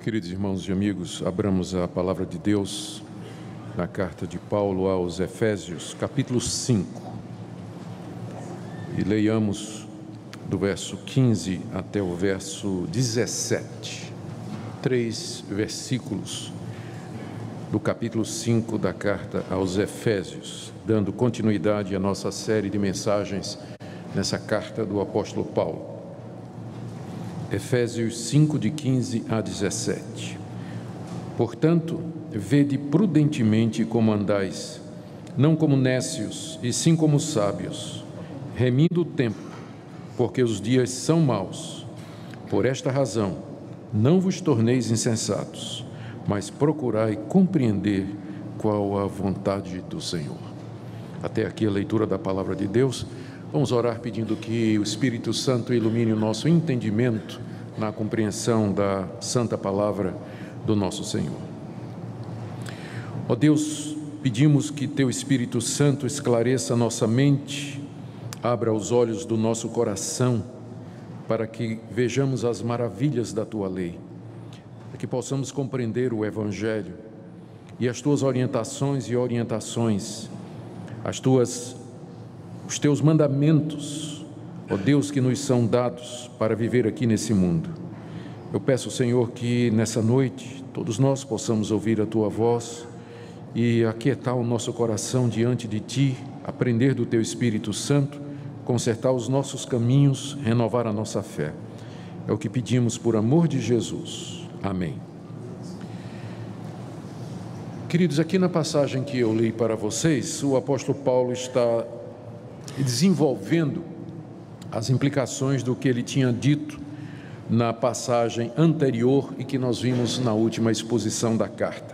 Queridos irmãos e amigos, abramos a palavra de Deus na carta de Paulo aos Efésios, capítulo 5, e leiamos do verso 15 até o verso 17, 3 versículos do capítulo 5 da carta aos Efésios, dando continuidade à nossa série de mensagens nessa carta do apóstolo Paulo. Efésios 5, de 15 a 17. Portanto, vede prudentemente como andais, não como nécios, e sim como sábios, remindo o tempo, porque os dias são maus. Por esta razão, não vos torneis insensatos, mas procurai compreender qual a vontade do Senhor. Até aqui a leitura da palavra de Deus. Vamos orar pedindo que o Espírito Santo ilumine o nosso entendimento na compreensão da santa palavra do nosso Senhor. Ó Deus, pedimos que Teu Espírito Santo esclareça a nossa mente, abra os olhos do nosso coração, para que vejamos as maravilhas da Tua lei, para que possamos compreender o Evangelho e as Tuas orientações, os Teus mandamentos, ó Deus, que nos são dados para viver aqui nesse mundo. Eu peço, Senhor, que nessa noite todos nós possamos ouvir a Tua voz e aquietar o nosso coração diante de Ti, aprender do Teu Espírito Santo, consertar os nossos caminhos, renovar a nossa fé. É o que pedimos por amor de Jesus. Amém. Queridos, aqui na passagem que eu li para vocês, o apóstolo Paulo está desenvolvendo as implicações do que ele tinha dito na passagem anterior e que nós vimos na última exposição da carta.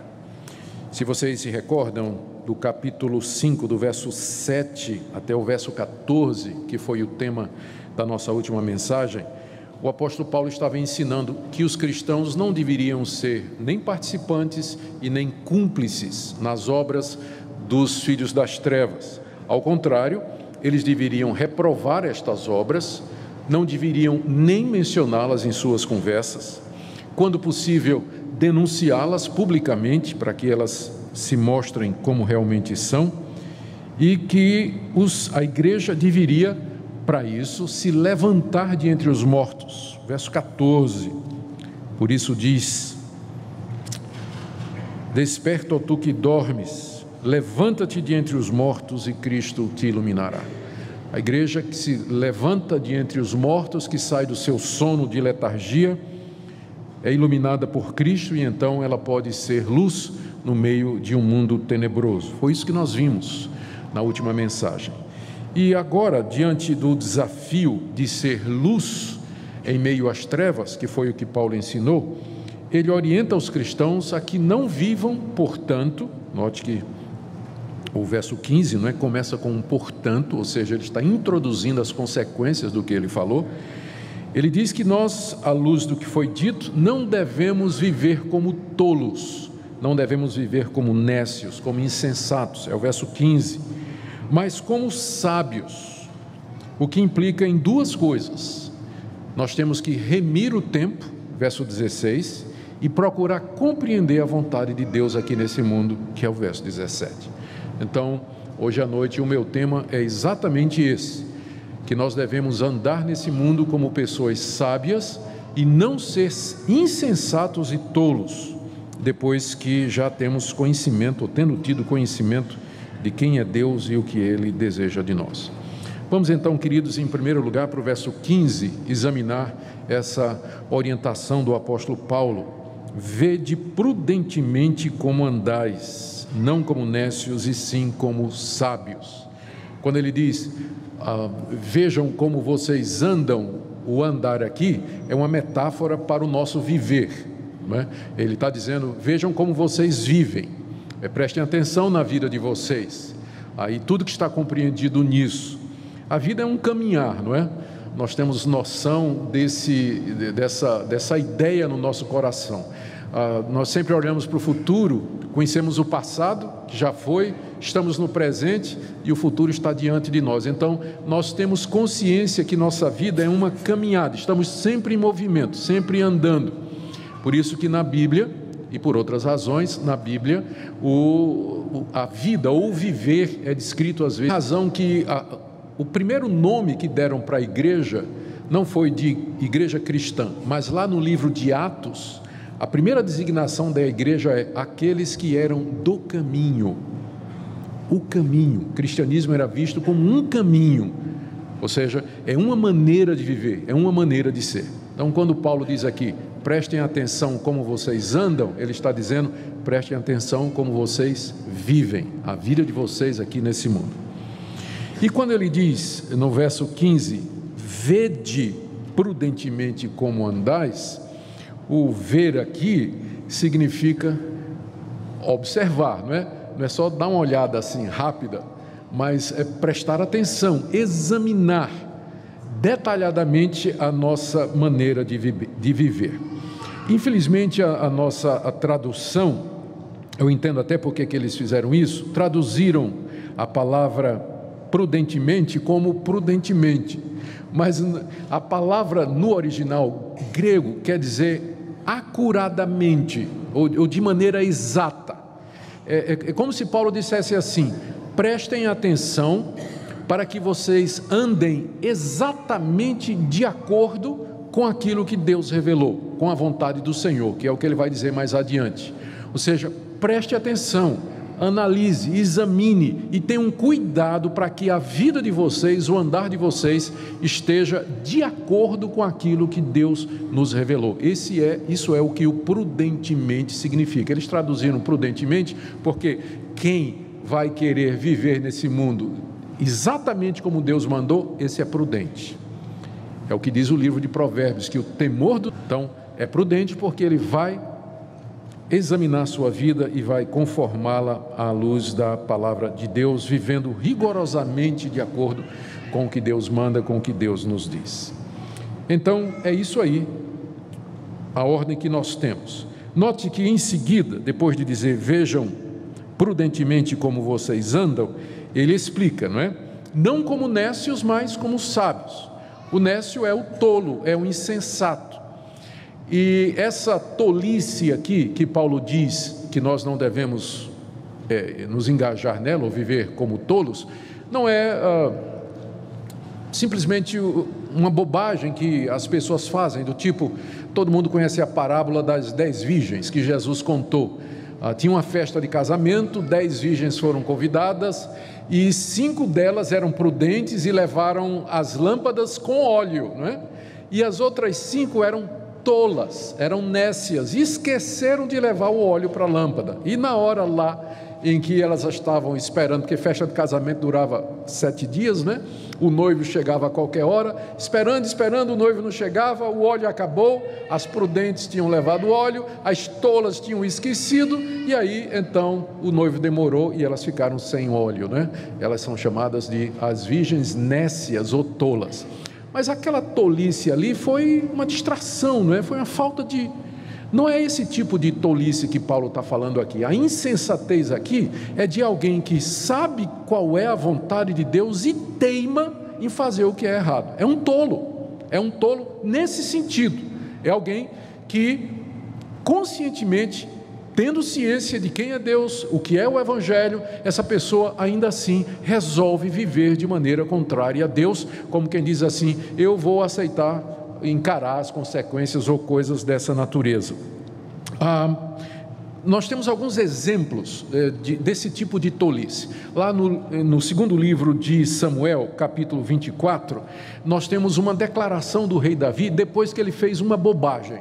Se vocês se recordam do capítulo 5, do verso 7 até o verso 14, que foi o tema da nossa última mensagem, o apóstolo Paulo estava ensinando que os cristãos não deveriam ser nem participantes e nem cúmplices nas obras dos filhos das trevas. Ao contrário, eles deveriam reprovar estas obras, não deveriam nem mencioná-las em suas conversas, quando possível, denunciá-las publicamente para que elas se mostrem como realmente são, e que a igreja deveria, para isso, se levantar de entre os mortos. Verso 14, por isso diz: desperta, ó tu que dormes, levanta-te de entre os mortos e Cristo te iluminará. A igreja que se levanta de entre os mortos, que sai do seu sono de letargia, é iluminada por Cristo e então ela pode ser luz no meio de um mundo tenebroso. Foi isso que nós vimos na última mensagem. E agora, diante do desafio de ser luz em meio às trevas, que foi o que Paulo ensinou, ele orienta os cristãos a que não vivam, portanto, note que o verso 15 começa com um portanto, ou seja, ele está introduzindo as consequências do que ele falou. Ele diz que nós, à luz do que foi dito, não devemos viver como tolos, não devemos viver como nécios, como insensatos, é o verso 15, mas como sábios, o que implica em duas coisas. Nós temos que remir o tempo, verso 16, e procurar compreender a vontade de Deus aqui nesse mundo, que é o verso 17. Então, hoje à noite o meu tema é exatamente esse, que nós devemos andar nesse mundo como pessoas sábias e não ser insensatos e tolos, depois que já temos conhecimento, ou tendo tido conhecimento de quem é Deus e o que Ele deseja de nós. Vamos então, queridos, em primeiro lugar para o verso 15, examinar essa orientação do apóstolo Paulo. Vede prudentemente como andais, não como nécios e sim como sábios. Quando ele diz, vejam como vocês andam, o andar aqui é uma metáfora para o nosso viver, não é? Ele está dizendo, vejam como vocês vivem, prestem atenção na vida de vocês, aí tudo que está compreendido nisso. A vida é um caminhar, não é? Nós temos noção dessa ideia no nosso coração. Nós sempre olhamos para o futuro, conhecemos o passado, que já foi, estamos no presente e o futuro está diante de nós. Então, nós temos consciência que nossa vida é uma caminhada, estamos sempre em movimento, sempre andando. Por isso que na Bíblia, e por outras razões, na Bíblia, a vida ou o viver é descrito às vezes. A razão que o primeiro nome que deram para a igreja não foi de igreja cristã, mas lá no livro de Atos, a primeira designação da igreja é aqueles que eram do caminho. O caminho, o cristianismo era visto como um caminho, ou seja, é uma maneira de viver, é uma maneira de ser. Então, quando Paulo diz aqui, prestem atenção como vocês andam, ele está dizendo, prestem atenção como vocês vivem, a vida de vocês aqui nesse mundo. E quando ele diz, no verso 15, vede prudentemente como andais, o ver aqui significa observar, não é? Não é só dar uma olhada assim rápida, mas é prestar atenção, examinar detalhadamente a nossa maneira de viver. Infelizmente a nossa tradução, eu entendo até porque que eles fizeram isso, traduziram a palavra prudentemente como prudentemente, mas a palavra no original grego quer dizer acuradamente ou de maneira exata. É como se Paulo dissesse assim: prestem atenção para que vocês andem exatamente de acordo com aquilo que Deus revelou, com a vontade do Senhor, que é o que ele vai dizer mais adiante. Ou seja, preste atenção, analise, examine e tenha um cuidado para que a vida de vocês, o andar de vocês, esteja de acordo com aquilo que Deus nos revelou. Isso é o que o prudentemente significa. Eles traduziram prudentemente porque quem vai querer viver nesse mundo exatamente como Deus mandou, esse é prudente. É o que diz o livro de Provérbios, que o temor do... Então, é prudente porque ele vai examinar a sua vida e vai conformá-la à luz da palavra de Deus, vivendo rigorosamente de acordo com o que Deus manda, com o que Deus nos diz. Então, é isso aí, a ordem que nós temos. Note que em seguida, depois de dizer, vejam prudentemente como vocês andam, ele explica, não é? Não como nécios, mas como sábios. O nécio é o tolo, é o insensato. E essa tolice aqui, que Paulo diz que nós não devemos nos engajar nela ou viver como tolos, não é simplesmente uma bobagem que as pessoas fazem, do tipo, todo mundo conhece a parábola das 10 virgens que Jesus contou. Tinha uma festa de casamento, 10 virgens foram convidadas e 5 delas eram prudentes e levaram as lâmpadas com óleo, não é? E as outras 5 eram tolas, eram nécias, e esqueceram de levar o óleo para a lâmpada. E na hora lá em que elas estavam esperando, porque festa de casamento durava 7 dias, né? O noivo chegava a qualquer hora, esperando, o noivo não chegava, o óleo acabou, as prudentes tinham levado o óleo, as tolas tinham esquecido, e aí então o noivo demorou e elas ficaram sem óleo, né? Elas são chamadas de as virgens nécias ou tolas. Mas aquela tolice ali foi uma distração, não é? Foi uma falta de... Não é esse tipo de tolice que Paulo está falando aqui. A insensatez aqui é de alguém que sabe qual é a vontade de Deus e teima em fazer o que é errado. É um tolo nesse sentido. É alguém que conscientemente, tendo ciência de quem é Deus, o que é o Evangelho, essa pessoa ainda assim resolve viver de maneira contrária a Deus, como quem diz assim, eu vou aceitar, encarar as consequências ou coisas dessa natureza. Nós temos alguns exemplos desse tipo de tolice. Lá no segundo livro de Samuel, capítulo 24, nós temos uma declaração do rei Davi, depois que ele fez uma bobagem.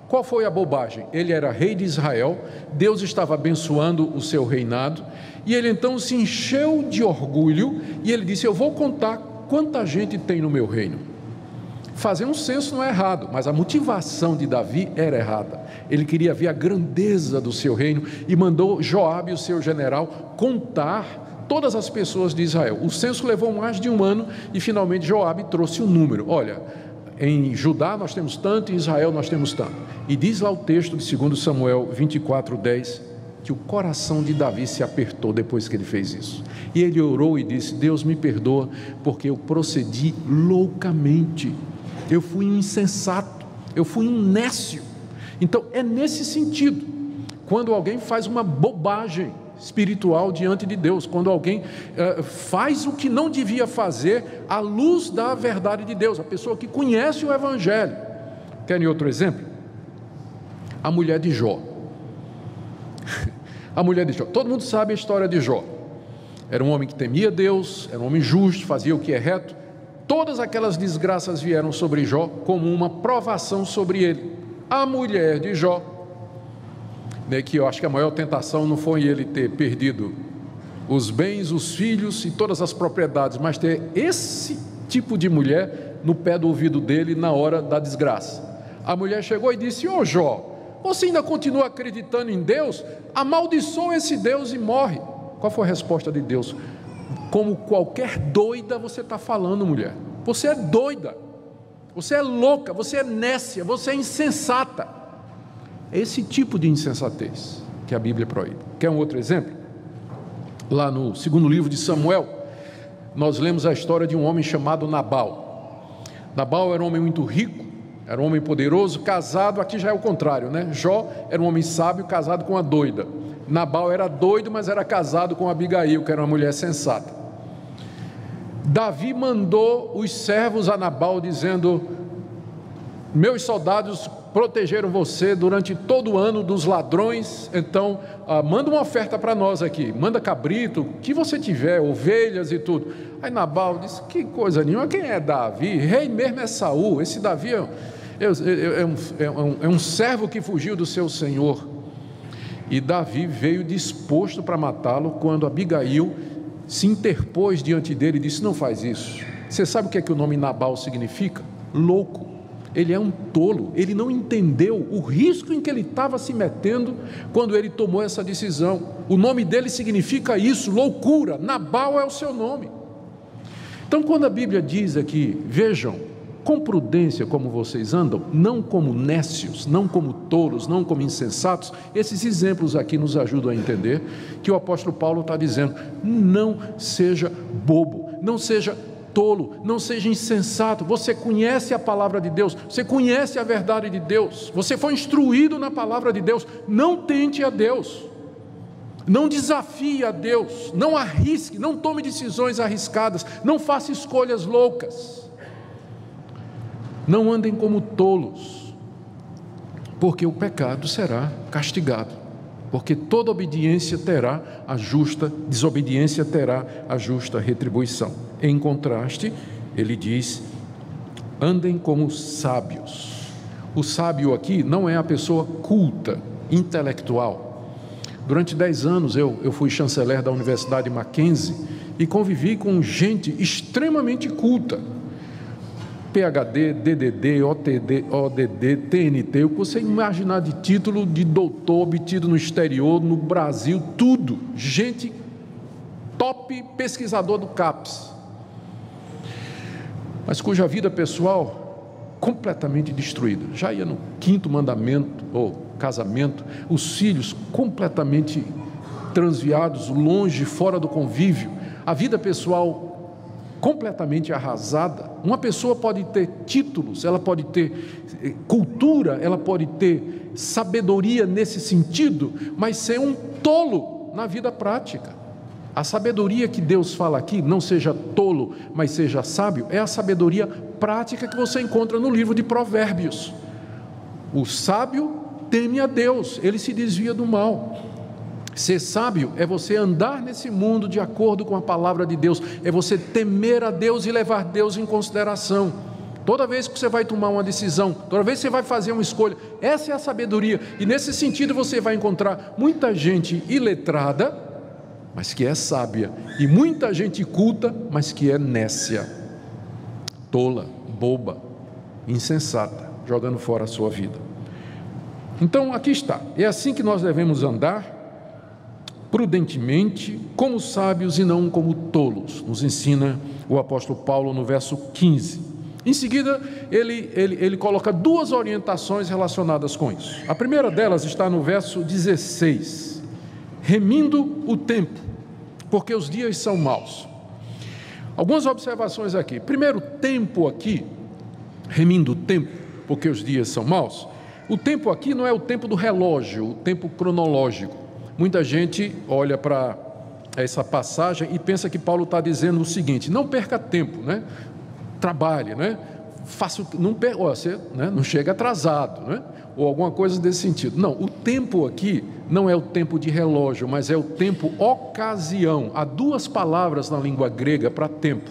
Qual foi a bobagem? Ele era rei de Israel, Deus estava abençoando o seu reinado, e ele então se encheu de orgulho, e ele disse, eu vou contar quanta gente tem no meu reino. Fazer um censo não é errado, mas a motivação de Davi era errada. Ele queria ver a grandeza do seu reino, e mandou Joabe, o seu general, contar todas as pessoas de Israel. O censo levou mais de um ano, e finalmente Joabe trouxe um número. Olha, em Judá nós temos tanto, em Israel nós temos tanto. E diz lá o texto de 2 Samuel 24:10, que o coração de Davi se apertou depois que ele fez isso. E ele orou e disse, Deus me perdoa, porque eu procedi loucamente. Eu fui um insensato, eu fui um nécio. Então é nesse sentido, quando alguém faz uma bobagem espiritual diante de Deus, quando alguém faz o que não devia fazer à luz da verdade de Deus, a pessoa que conhece o Evangelho. Querem outro exemplo? A mulher de Jó. A mulher de Jó, todo mundo sabe a história de Jó. Era um homem que temia Deus, era um homem justo, fazia o que é reto. Todas aquelas desgraças vieram sobre Jó como uma provação sobre ele. A mulher de Jó, que eu acho que a maior tentação não foi ele ter perdido os bens, os filhos e todas as propriedades, mas ter esse tipo de mulher no pé do ouvido dele na hora da desgraça. A mulher chegou e disse: ô Jó, você ainda continua acreditando em Deus? Amaldiçoa esse Deus e morre. Qual foi a resposta de Deus? Como qualquer doida você está falando, mulher. Você é doida, você é louca, você é nécia, você é insensata. Esse tipo de insensatez que a Bíblia proíbe. Quer um outro exemplo? Lá no segundo livro de Samuel, nós lemos a história de um homem chamado Nabal. Nabal era um homem muito rico, era um homem poderoso, casado. Aqui já é o contrário, né? Jó era um homem sábio, casado com uma doida. Nabal era doido, mas era casado com Abigail, que era uma mulher sensata. Davi mandou os servos a Nabal dizendo: meus soldados protegeram você durante todo o ano dos ladrões, então manda uma oferta para nós aqui, manda cabrito, o que você tiver, ovelhas e tudo. Aí Nabal disse: que coisa nenhuma, quem é Davi? Rei mesmo é Saul, esse Davi é um servo que fugiu do seu senhor. E Davi veio disposto para matá-lo, quando Abigail se interpôs diante dele e disse: não faz isso. Você sabe o que é que o nome Nabal significa? Louco. Ele é um tolo, ele não entendeu o risco em que ele estava se metendo quando ele tomou essa decisão. O nome dele significa isso, loucura. Nabal é o seu nome. Então, quando a Bíblia diz aqui: vejam, com prudência como vocês andam, não como nécios, não como tolos, não como insensatos. Esses exemplos aqui nos ajudam a entender que o apóstolo Paulo está dizendo: não seja bobo, não seja tolo, não seja insensato. Você conhece a palavra de Deus, você conhece a verdade de Deus, você foi instruído na palavra de Deus. Não tente a Deus, não desafie a Deus, não arrisque, não tome decisões arriscadas, não faça escolhas loucas. Não andem como tolos, porque o pecado será castigado, porque toda obediência terá a justa, desobediência terá a justa retribuição. Em contraste, ele diz: andem como sábios. O sábio aqui não é a pessoa culta, intelectual. Durante 10 anos eu fui chanceler da Universidade Mackenzie e convivi com gente extremamente culta. PhD, DDD, OTD, ODD, TNT, o que você imaginar de título de doutor obtido no exterior, no Brasil, tudo. Gente top, pesquisador do CAPES, mas cuja vida pessoal completamente destruída. Já ia no 5º mandamento, ou casamento, os filhos completamente transviados, longe, fora do convívio, a vida pessoal completamente arrasada. Uma pessoa pode ter títulos, ela pode ter cultura, ela pode ter sabedoria nesse sentido, mas ser um tolo na vida prática. A sabedoria que Deus fala aqui, não seja tolo, mas seja sábio, é a sabedoria prática que você encontra no livro de Provérbios. O sábio teme a Deus, ele se desvia do mal. Ser sábio é você andar nesse mundo de acordo com a palavra de Deus, é você temer a Deus e levar Deus em consideração. Toda vez que você vai tomar uma decisão, toda vez que você vai fazer uma escolha, essa é a sabedoria. E nesse sentido você vai encontrar muita gente iletrada, mas que é sábia, e muita gente culta, mas que é nécia, tola, boba, insensata, jogando fora a sua vida. Então aqui está, é assim que nós devemos andar, prudentemente, como sábios e não como tolos, nos ensina o apóstolo Paulo no verso 15. Em seguida, ele coloca 2 orientações relacionadas com isso. A primeira delas está no verso 16, remindo o tempo, porque os dias são maus. Algumas observações aqui. Primeiro, tempo aqui, remindo o tempo, porque os dias são maus. O tempo aqui não é o tempo do relógio, o tempo cronológico. Muita gente olha para essa passagem e pensa que Paulo está dizendo o seguinte: não perca tempo, né? Trabalhe, né? Você, né? Não chega atrasado, né? Ou alguma coisa desse sentido. Não, o tempo aqui não é o tempo de relógio, mas é o tempo ocasião. Há duas palavras na língua grega para tempo.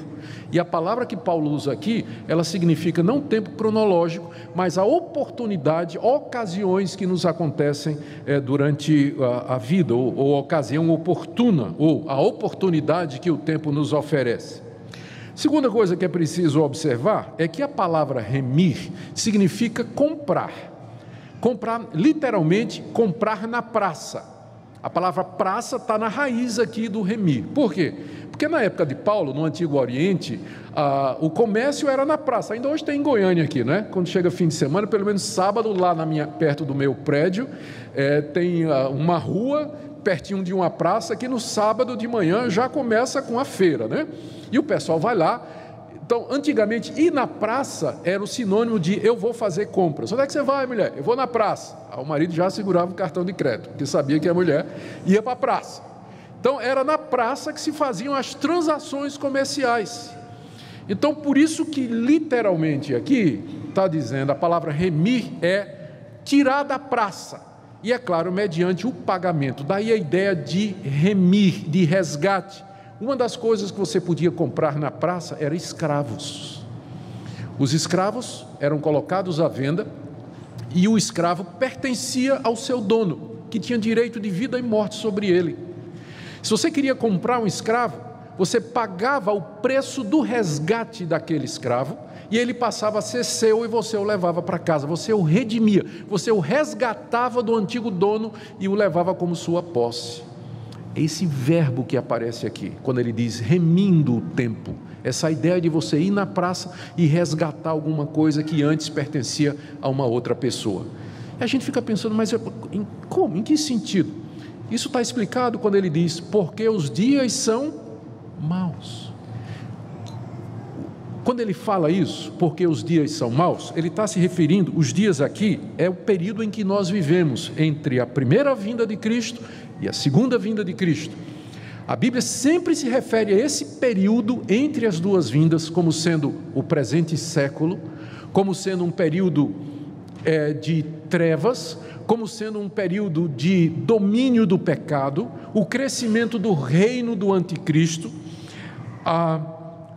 E a palavra que Paulo usa aqui, ela significa não tempo cronológico, mas a oportunidade, ocasiões que nos acontecem durante a vida, ou ocasião oportuna, ou a oportunidade que o tempo nos oferece. Segunda coisa que é preciso observar é que a palavra remir significa comprar. Comprar, literalmente, comprar na praça. A palavra praça está na raiz aqui do remir. Por quê? Porque na época de Paulo, no Antigo Oriente, o comércio era na praça. Ainda hoje tem em Goiânia aqui, né? Quando chega fim de semana, pelo menos sábado, lá perto do meu prédio, tem uma rua pertinho de uma praça que no sábado de manhã já começa com a feira, né? E o pessoal vai lá. Então, antigamente, ir na praça era o sinônimo de eu vou fazer compras. Onde é que você vai, mulher? Eu vou na praça. O marido já segurava o cartão de crédito, porque sabia que a mulher ia para a praça. Então, era na praça que se faziam as transações comerciais. Então, por isso que literalmente aqui está dizendo, a palavra remir é tirar da praça. E é claro, mediante o pagamento. Daí a ideia de remir, de resgate. Uma das coisas que você podia comprar na praça era escravos. Os escravos eram colocados à venda e o escravo pertencia ao seu dono, que tinha direito de vida e morte sobre ele. Se você queria comprar um escravo, você pagava o preço do resgate daquele escravo e ele passava a ser seu e você o levava para casa, você o redimia, você o resgatava do antigo dono e o levava como sua posse. Esse verbo que aparece aqui, quando ele diz remindo o tempo, essa ideia de você ir na praça e resgatar alguma coisa que antes pertencia a uma outra pessoa. E a gente fica pensando, mas como? Em que sentido? Isso está explicado quando ele diz, porque os dias são maus. Quando ele fala isso, porque os dias são maus, ele está se referindo, os dias aqui é o período em que nós vivemos, entre a primeira vinda de Cristo e a segunda vinda de Cristo. A Bíblia sempre se refere a esse período entre as duas vindas como sendo o presente século, como sendo um período de trevas, como sendo um período de domínio do pecado, o crescimento do reino do anticristo.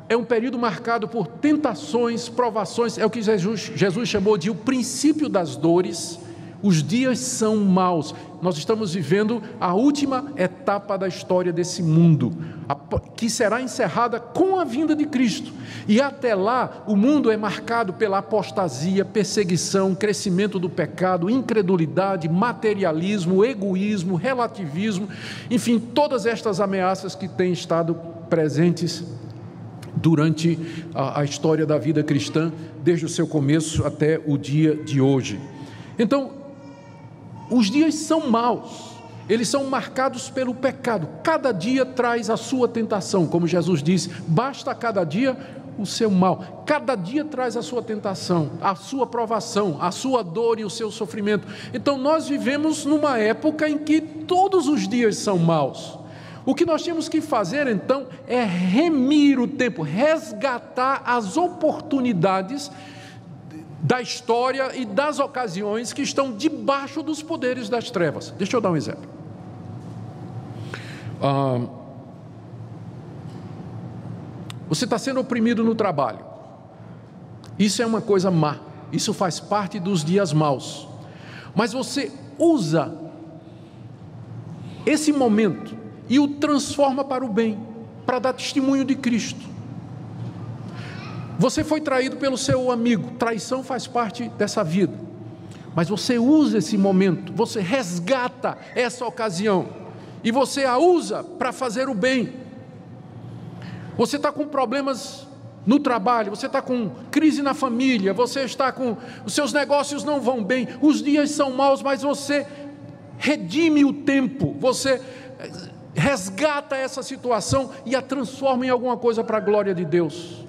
É um período marcado por tentações, provações, é o que Jesus chamou de o princípio das dores. Os dias são maus. Nós estamos vivendo a última etapa da história desse mundo, que será encerrada com a vinda de Cristo. E até lá, o mundo é marcado pela apostasia, perseguição, crescimento do pecado, incredulidade, materialismo, egoísmo, relativismo, enfim, todas estas ameaças que têm estado presentes durante a história da vida cristã, desde o seu começo até o dia de hoje. Então, os dias são maus, eles são marcados pelo pecado. Cada dia traz a sua tentação, como Jesus disse, basta cada dia o seu mal. Cada dia traz a sua tentação, a sua provação, a sua dor e o seu sofrimento. Então nós vivemos numa época em que todos os dias são maus. O que nós temos que fazer então é remir o tempo, resgatar as oportunidades da história e das ocasiões que estão debaixo dos poderes das trevas. Deixa eu dar um exemplo. Você está sendo oprimido no trabalho. Isso é uma coisa má. Isso faz parte dos dias maus. Mas você usa esse momento e o transforma para o bem, para dar testemunho de Cristo. Você foi traído pelo seu amigo, traição faz parte dessa vida, mas você usa esse momento, você resgata essa ocasião, e você a usa para fazer o bem. Você está com problemas no trabalho, você está com crise na família, você está com, os seus negócios não vão bem, os dias são maus, mas você redime o tempo, você resgata essa situação e a transforma em alguma coisa para a glória de Deus.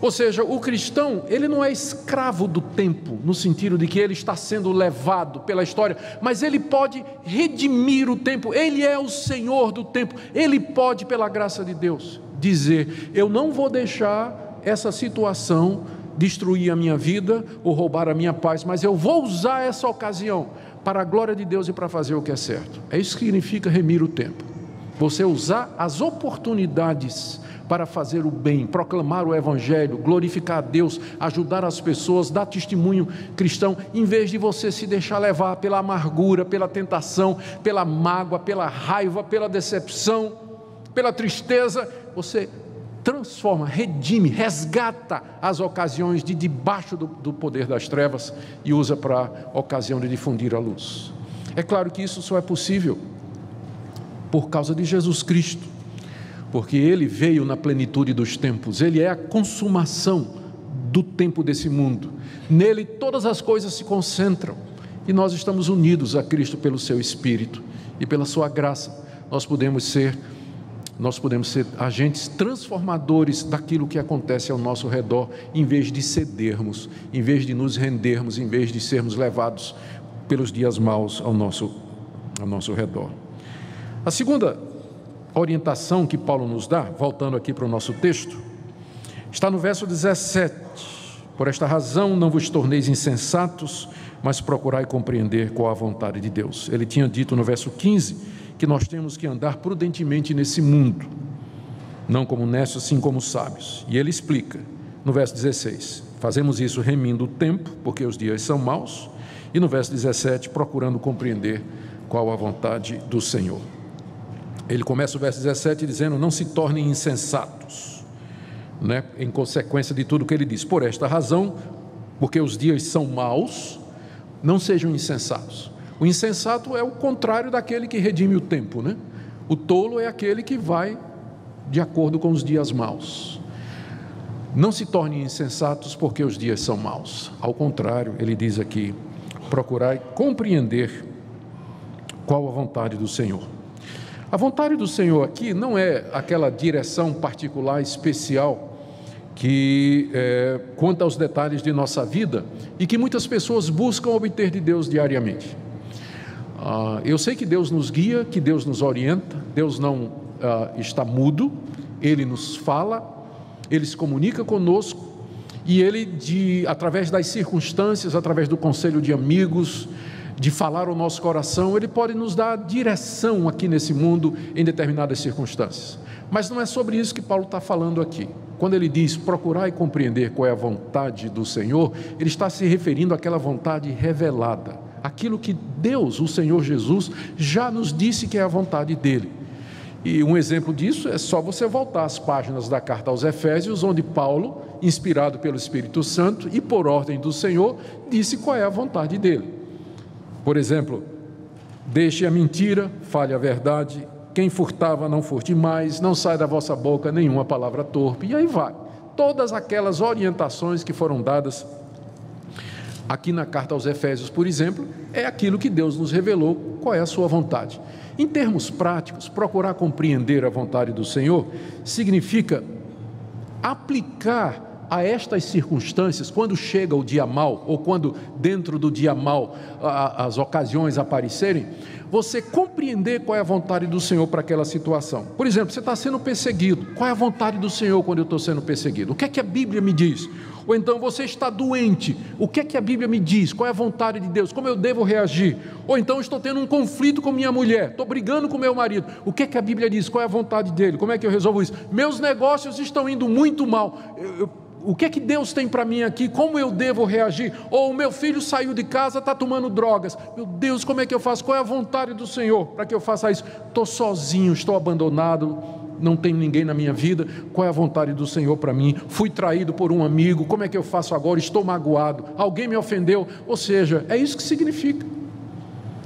Ou seja, o cristão, ele não é escravo do tempo, no sentido de que ele está sendo levado pela história, mas ele pode redimir o tempo, ele é o Senhor do tempo, ele pode, pela graça de Deus, dizer: eu não vou deixar essa situação destruir a minha vida ou roubar a minha paz, mas eu vou usar essa ocasião para a glória de Deus e para fazer o que é certo. É isso que significa remir o tempo, você usar as oportunidades para fazer o bem, proclamar o Evangelho, glorificar a Deus, ajudar as pessoas, dar testemunho cristão, em vez de você se deixar levar pela amargura, pela tentação, pela mágoa, pela raiva, pela decepção, pela tristeza. Você transforma, redime, resgata as ocasiões de debaixo do poder das trevas e usa para a ocasião de difundir a luz. É claro que isso só é possível por causa de Jesus Cristo, porque Ele veio na plenitude dos tempos, Ele é a consumação do tempo desse mundo, nele todas as coisas se concentram, e nós estamos unidos a Cristo pelo Seu Espírito, e pela Sua graça, nós podemos ser agentes transformadores daquilo que acontece ao nosso redor, em vez de cedermos, em vez de nos rendermos, em vez de sermos levados pelos dias maus ao nosso redor. A segunda orientação que Paulo nos dá, voltando aqui para o nosso texto, está no verso 17: por esta razão não vos torneis insensatos, mas procurai compreender qual a vontade de Deus. Ele tinha dito no verso 15 que nós temos que andar prudentemente nesse mundo, não como necios, assim como sábios. E ele explica no verso 16: fazemos isso remindo o tempo, porque os dias são maus. E no verso 17, procurando compreender qual a vontade do Senhor. Ele começa o verso 17 dizendo: não se tornem insensatos, né? Em consequência de tudo que ele diz. Por esta razão, porque os dias são maus, não sejam insensatos. O insensato é o contrário daquele que redime o tempo, né? O tolo é aquele que vai de acordo com os dias maus. Não se tornem insensatos porque os dias são maus. Ao contrário, ele diz aqui: procurai compreender qual a vontade do Senhor. A vontade do Senhor aqui não é aquela direção particular, especial, que conta os detalhes de nossa vida e que muitas pessoas buscam obter de Deus diariamente. Eu sei que Deus nos guia, que Deus nos orienta, Deus não está mudo, Ele nos fala, Ele se comunica conosco e Ele, através das circunstâncias, através do conselho de amigos, de falar ao nosso coração, Ele pode nos dar direção aqui nesse mundo em determinadas circunstâncias. Mas não é sobre isso que Paulo está falando aqui. Quando ele diz procurar e compreender qual é a vontade do Senhor, ele está se referindo àquela vontade revelada, aquilo que Deus, o Senhor Jesus, já nos disse que é a vontade dele. E um exemplo disso é só você voltar às páginas da carta aos Efésios, onde Paulo, inspirado pelo Espírito Santo e por ordem do Senhor, disse qual é a vontade dele. Por exemplo: deixe a mentira, fale a verdade, quem furtava não furte mais, não sai da vossa boca nenhuma palavra torpe, e aí vai. Todas aquelas orientações que foram dadas aqui na carta aos Efésios, por exemplo, é aquilo que Deus nos revelou, qual é a sua vontade. Em termos práticos, procurar compreender a vontade do Senhor significa aplicar a estas circunstâncias, quando chega o dia mau, ou quando dentro do dia mau as ocasiões aparecerem, você compreender qual é a vontade do Senhor para aquela situação. Por exemplo, você está sendo perseguido, qual é a vontade do Senhor quando eu estou sendo perseguido? O que é que a Bíblia me diz? Ou então você está doente, o que é que a Bíblia me diz? Qual é a vontade de Deus? Como eu devo reagir? Ou então estou tendo um conflito com minha mulher, estou brigando com meu marido, o que é que a Bíblia diz? Qual é a vontade dele? Como é que eu resolvo isso? Meus negócios estão indo muito mal, o que é que Deus tem para mim aqui? Como eu devo reagir? Ou o meu filho saiu de casa, está tomando drogas. Meu Deus, como é que eu faço? Qual é a vontade do Senhor para que eu faça isso? Estou sozinho, estou abandonado, não tem ninguém na minha vida. Qual é a vontade do Senhor para mim? Fui traído por um amigo, como é que eu faço agora? Estou magoado, alguém me ofendeu. Ou seja, é isso que significa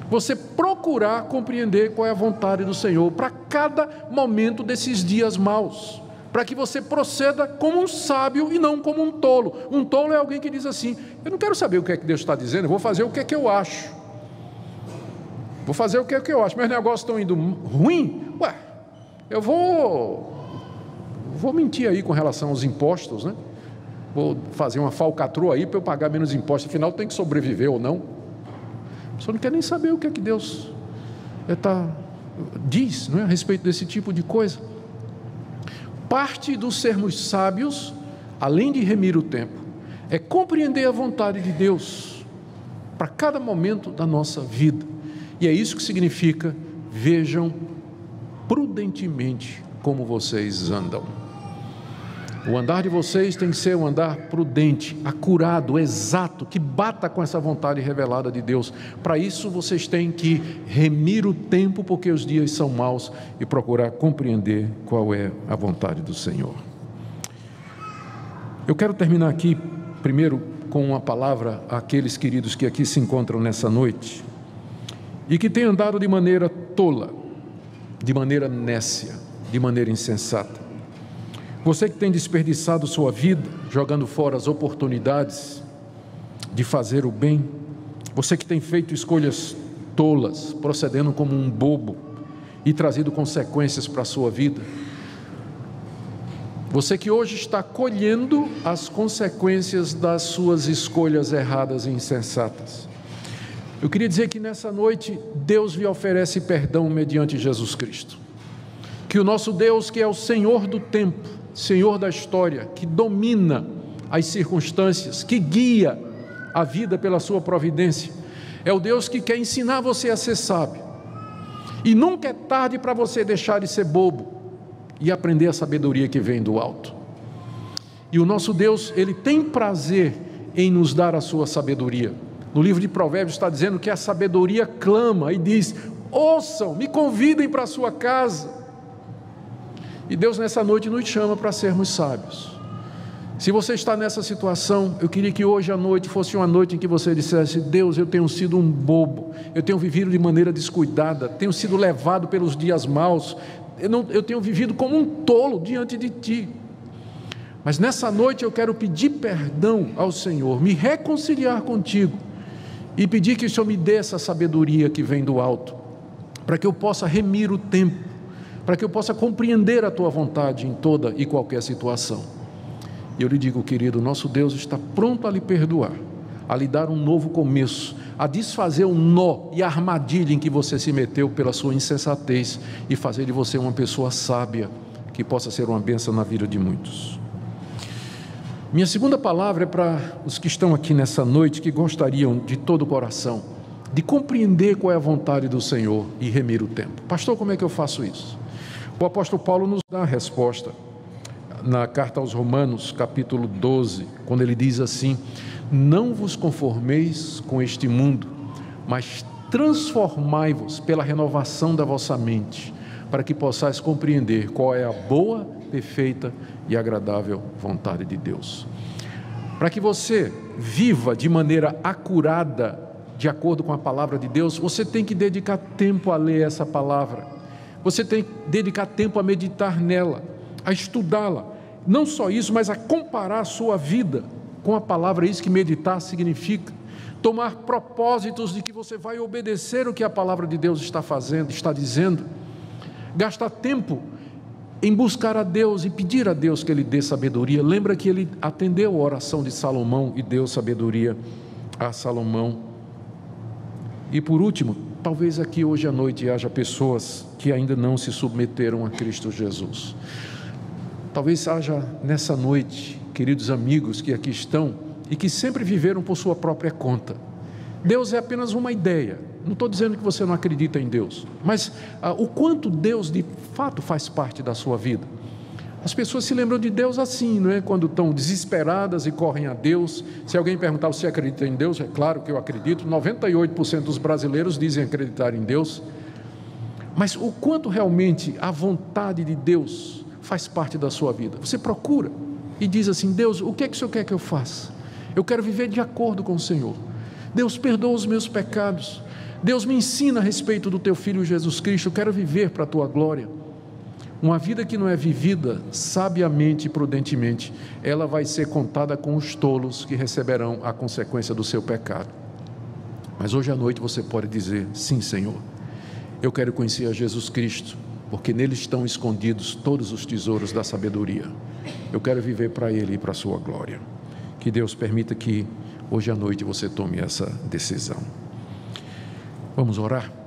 você procurar compreender qual é a vontade do Senhor para cada momento desses dias maus, para que você proceda como um sábio e não como um tolo. Um tolo é alguém que diz assim: eu não quero saber o que é que Deus está dizendo, eu vou fazer o que é que eu acho. Vou fazer o que é que eu acho. Meus negócios estão indo ruim, eu vou mentir aí com relação aos impostos, né? vou fazer uma falcatrua aí para eu pagar menos impostos, afinal tem que sobreviver ou não. A pessoa não quer nem saber o que é que Deus diz, não é, a respeito desse tipo de coisa. Parte dos sermos sábios, além de remir o tempo, é compreender a vontade de Deus para cada momento da nossa vida. E é isso que significa: vejam prudentemente como vocês andam. O andar de vocês tem que ser um andar prudente, acurado, exato, que bata com essa vontade revelada de Deus. Para isso vocês têm que remir o tempo, porque os dias são maus, e procurar compreender qual é a vontade do Senhor. Eu quero terminar aqui, primeiro, com uma palavra àqueles queridos que aqui se encontram nessa noite e que têm andado de maneira tola, de maneira nécia, de maneira insensata. Você que tem desperdiçado sua vida, jogando fora as oportunidades de fazer o bem, você que tem feito escolhas tolas, procedendo como um bobo e trazido consequências para a sua vida, você que hoje está colhendo as consequências das suas escolhas erradas e insensatas, eu queria dizer que nessa noite Deus lhe oferece perdão mediante Jesus Cristo. Que o nosso Deus, que é o Senhor do tempo, Senhor da história, que domina as circunstâncias, que guia a vida pela sua providência, é o Deus que quer ensinar você a ser sábio. E nunca é tarde para você deixar de ser bobo e aprender a sabedoria que vem do alto. E o nosso Deus, Ele tem prazer em nos dar a sua sabedoria. No livro de Provérbios está dizendo que a sabedoria clama e diz: ouçam, me convidem para a sua casa. E Deus nessa noite nos chama para sermos sábios. Se você está nessa situação, eu queria que hoje à noite fosse uma noite em que você dissesse: Deus, eu tenho sido um bobo, eu tenho vivido de maneira descuidada, tenho sido levado pelos dias maus, eu tenho vivido como um tolo diante de Ti. Mas nessa noite eu quero pedir perdão ao Senhor, me reconciliar contigo e pedir que o Senhor me dê essa sabedoria que vem do alto, para que eu possa remir o tempo, para que eu possa compreender a Tua vontade em toda e qualquer situação. E eu lhe digo, querido, nosso Deus está pronto a lhe perdoar, a lhe dar um novo começo, a desfazer o nó e a armadilha em que você se meteu pela sua insensatez e fazer de você uma pessoa sábia, que possa ser uma bênção na vida de muitos. Minha segunda palavra é para os que estão aqui nessa noite, que gostariam de todo o coração de compreender qual é a vontade do Senhor e remir o tempo. Pastor, como é que eu faço isso? O apóstolo Paulo nos dá a resposta na carta aos Romanos, capítulo 12, quando ele diz assim: não vos conformeis com este mundo, mas transformai-vos pela renovação da vossa mente, para que possais compreender qual é a boa, perfeita e agradável vontade de Deus. Para que você viva de maneira acurada, de acordo com a palavra de Deus, você tem que dedicar tempo a ler essa palavra. Você tem que dedicar tempo a meditar nela, a estudá-la. Não só isso, mas a comparar a sua vida com a palavra. Isso que meditar significa. Tomar propósitos de que você vai obedecer o que a palavra de Deus está fazendo, está dizendo. Gastar tempo em buscar a Deus e pedir a Deus que Ele dê sabedoria. Lembra que Ele atendeu a oração de Salomão e deu sabedoria a Salomão. E por último, talvez aqui hoje à noite haja pessoas que ainda não se submeteram a Cristo Jesus. Talvez haja nessa noite, queridos amigos que aqui estão e que sempre viveram por sua própria conta. Deus é apenas uma ideia. Não estou dizendo que você não acredita em Deus, mas o quanto Deus de fato faz parte da sua vida. As pessoas se lembram de Deus assim, não é? Quando estão desesperadas e correm a Deus. Se alguém perguntar se você acredita em Deus, é claro que eu acredito. 98% dos brasileiros dizem acreditar em Deus. Mas o quanto realmente a vontade de Deus faz parte da sua vida? Você procura e diz assim: Deus, o que é que o Senhor quer que eu faça? Eu quero viver de acordo com o Senhor. Deus, perdoa os meus pecados. Deus, me ensina a respeito do Teu Filho Jesus Cristo. Eu quero viver para a Tua glória. Uma vida que não é vivida sabiamente e prudentemente, ela vai ser contada com os tolos que receberão a consequência do seu pecado. Mas hoje à noite você pode dizer: sim, Senhor, eu quero conhecer a Jesus Cristo, porque nele estão escondidos todos os tesouros da sabedoria. Eu quero viver para Ele e para a sua glória. Que Deus permita que hoje à noite você tome essa decisão. Vamos orar?